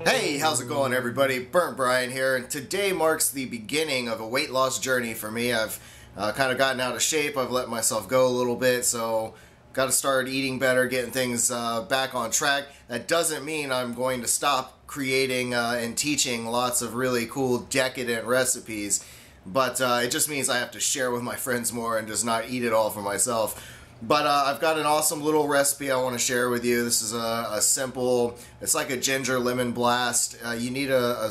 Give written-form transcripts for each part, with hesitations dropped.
Hey, how's it going everybody? Burnt Brian here, and today marks the beginning of a weight loss journey for me. I've kind of gotten out of shape. I've let myself go a little bit, so got to start eating better, getting things back on track. That doesn't mean I'm going to stop creating and teaching lots of really cool decadent recipes, but it just means I have to share with my friends more and just not eat it all for myself. But I've got an awesome little recipe I want to share with you. This is a simple, it's like a ginger lemon blast. You need a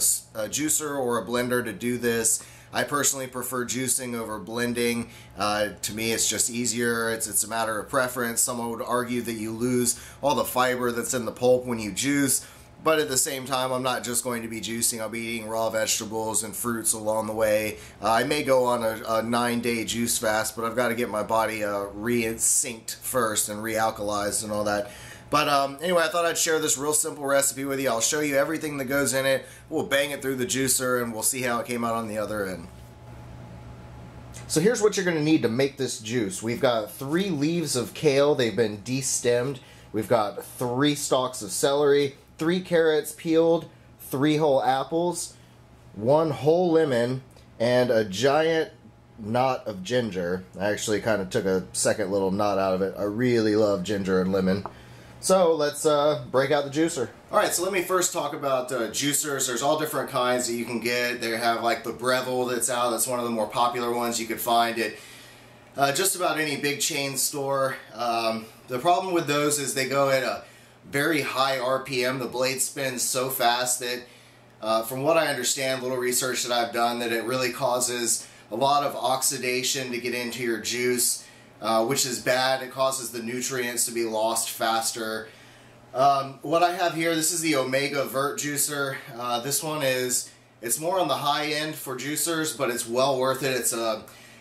juicer or a blender to do this. I personally prefer juicing over blending. To me it's just easier. It's a matter of preference. Someone would argue that you lose all the fiber that's in the pulp when you juice. But at the same time, I'm not just going to be juicing. I'll be eating raw vegetables and fruits along the way. I may go on a 9-day juice fast, but I've got to get my body re-synced first and re-alkalized and all that. But anyway, I thought I'd share this real simple recipe with you. I'll show you everything that goes in it. We'll bang it through the juicer and we'll see how it came out on the other end. So here's what you're going to need to make this juice. We've got 3 leaves of kale. They've been destemmed. We've got 3 stalks of celery, 3 carrots peeled, 3 whole apples, 1 whole lemon, and a giant knot of ginger. I actually kind of took a second little knot out of it. I really love ginger and lemon. So let's break out the juicer. Alright, so let me first talk about juicers. There's all different kinds that you can get. They have like the Breville that's out. That's one of the more popular ones you could find at just about any big chain store. The problem with those is they go at a very high RPM. The blade spins so fast that, from what I understand, little research that I've done, that it really causes a lot of oxidation to get into your juice, which is bad. It causes the nutrients to be lost faster. What I have here, this is the Omega Vert juicer. This one it's more on the high end for juicers, but it's well worth it.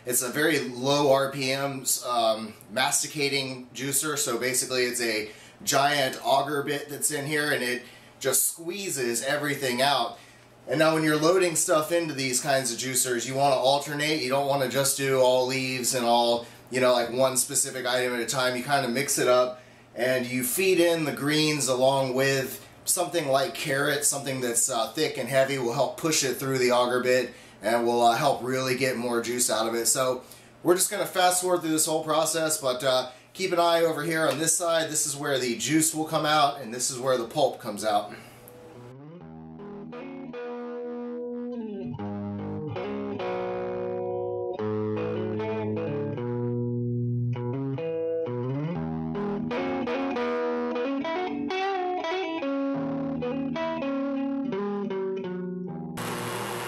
It's a very low RPM masticating juicer, so basically it's a giant auger bit that's in here and it just squeezes everything out. And now when you're loading stuff into these kinds of juicers, you want to alternate. You don't want to just do all leaves and all, like one specific item at a time. You kind of mix it up and you feed in the greens along with something like carrot. Something that's thick and heavy will help push it through the auger bit and will help really get more juice out of it. So we're just going to fast forward through this whole process, but keep an eye over here on this side. This is where the juice will come out, and this is where the pulp comes out.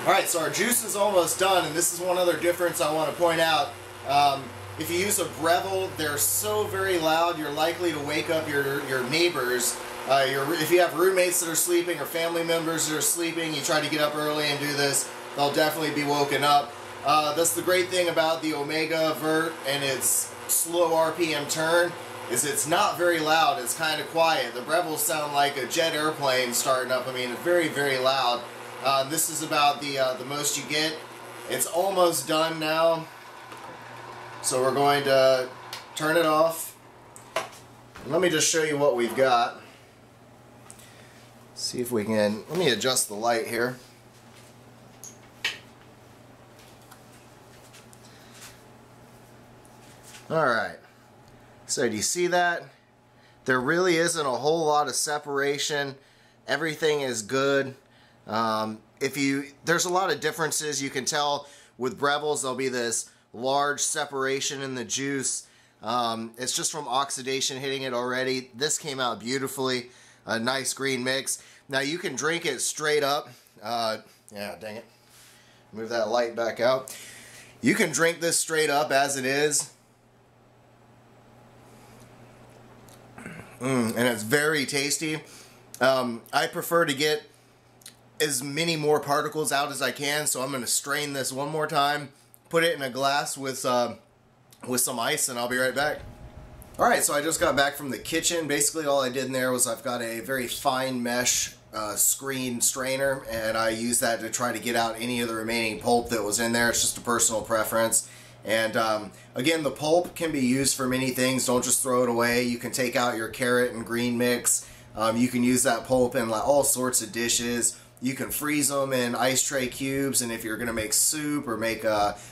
Alright, so our juice is almost done, and this is one other difference I want to point out. If you use a Breville, they're so very loud, you're likely to wake up your neighbors. If you have roommates that are sleeping or family members that are sleeping, you try to get up early and do this, they'll definitely be woken up. That's the great thing about the Omega Vert and its slow RPM turn, is it's not very loud, it's kind of quiet. The Brevilles sound like a jet airplane starting up. I mean, it's very, very loud. This is about the most you get. It's almost done now. So we're going to turn it off. Let me just show you what we've got. See if we can, let me adjust the light here. Alright, so do you see that? There really isn't a whole lot of separation. Everything is good. There's a lot of differences. You can tell with Brevilles there'll be this large separation in the juice. It's just from oxidation hitting it already. This came out beautifully. A nice green mix. Now you can drink it straight up. Yeah, dang it. Move that light back out. You can drink this straight up as it is. And it's very tasty. I prefer to get as many more particles out as I can, so I'm going to strain this one more time, put it in a glass with some ice, and I'll be right back. Alright, so I just got back from the kitchen. Basically all I did in there was I've got a very fine mesh screen strainer, and I use that to try to get out any of the remaining pulp that was in there. It's just a personal preference. And again, the pulp can be used for many things. Don't just throw it away. You can take out your carrot and green mix. You can use that pulp in like all sorts of dishes. You can freeze them in ice tray cubes, and if you're going to make soup or make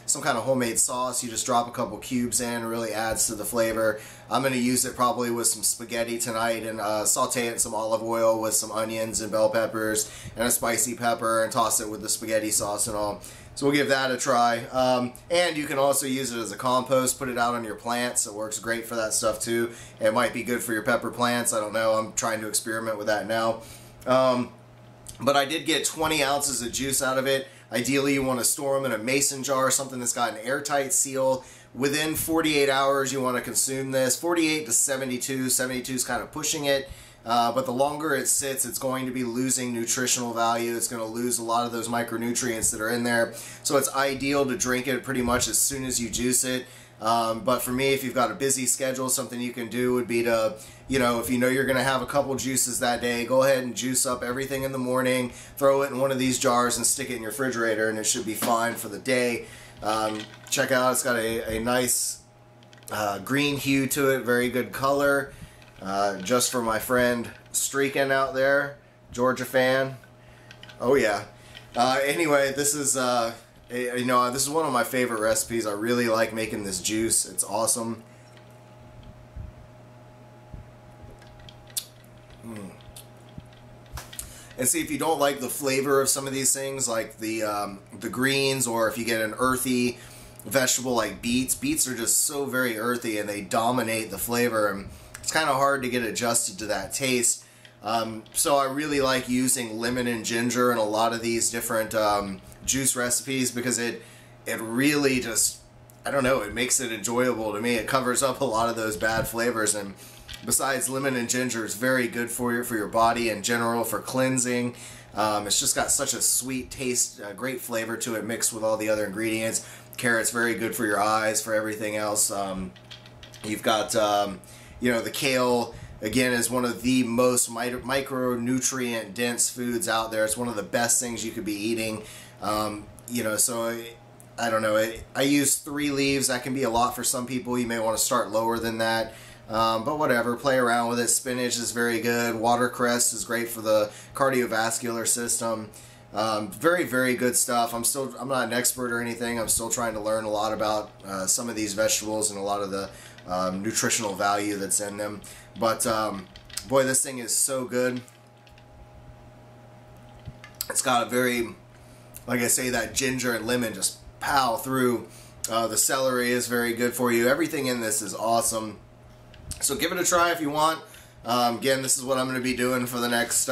some kind of homemade sauce, you just drop a couple cubes in. It really adds to the flavor. I'm going to use it probably with some spaghetti tonight and saute it in some olive oil with some onions and bell peppers and a spicy pepper and toss it with the spaghetti sauce and all. So we'll give that a try. And you can also use it as a compost, put it out on your plants. It works great for that stuff too. It might be good for your pepper plants. I don't know. I'm trying to experiment with that now. But I did get 20 ounces of juice out of it. Ideally, you want to store them in a mason jar, something that's got an airtight seal. Within 48 hours, you want to consume this. 48 to 72. 72 is kind of pushing it. But the longer it sits, it's going to be losing nutritional value. It's going to lose a lot of those micronutrients that are in there. So it's ideal to drink it pretty much as soon as you juice it. But for me, if you've got a busy schedule, something you can do would be to, you know, if you know you're going to have a couple juices that day, go ahead and juice up everything in the morning, throw it in one of these jars and stick it in your refrigerator, and it should be fine for the day. Check out, it's got a nice green hue to it, very good color. Just for my friend Streakin' out there, Georgia fan. Oh yeah. Anyway, this is you know, this is one of my favorite recipes. I really like making this juice. It's awesome. And see, if you don't like the flavor of some of these things, like the greens, or if you get an earthy vegetable like beets, beets are just so very earthy and they dominate the flavor, and it's kind of hard to get adjusted to that taste. So I really like using lemon and ginger in a lot of these different juice recipes, because it really just, I don't know, it makes it enjoyable to me. It covers up a lot of those bad flavors, and besides, lemon and ginger is very good for your body in general, for cleansing. It's just got such a sweet taste, great flavor to it mixed with all the other ingredients. Carrot's very good for your eyes, for everything else. You've got, you know, the kale, again, is one of the most micronutrient dense foods out there. It's one of the best things you could be eating. You know, so I don't know. I use 3 leaves. That can be a lot for some people. You may want to start lower than that. But whatever, play around with it. Spinach is very good. Watercress is great for the cardiovascular system. Very, very good stuff. I'm not an expert or anything. I'm still trying to learn a lot about some of these vegetables and a lot of the nutritional value that's in them. But boy, this thing is so good. It's got a very, like I say, that ginger and lemon just pow through. The celery is very good for you. Everything in this is awesome. So give it a try if you want. Again, this is what I'm going to be doing for the next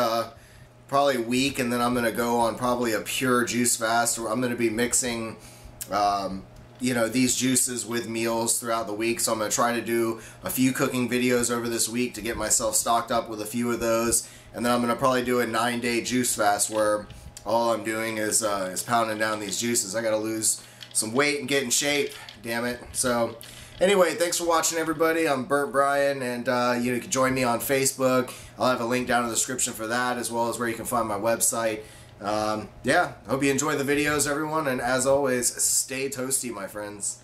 probably week, and then I'm going to go on probably a pure juice fast, where I'm going to be mixing you know, these juices with meals throughout the week. So I'm going to try to do a few cooking videos over this week to get myself stocked up with a few of those, and then I'm going to probably do a 9-day juice fast where all I'm doing is pounding down these juices. I got to lose some weight and get in shape, damn it. So anyway, thanks for watching, everybody. I'm Burnt Brian, and you can join me on Facebook. I'll have a link down in the description for that, as well as where you can find my website. Yeah, hope you enjoy the videos, everyone, and as always, stay toasty, my friends.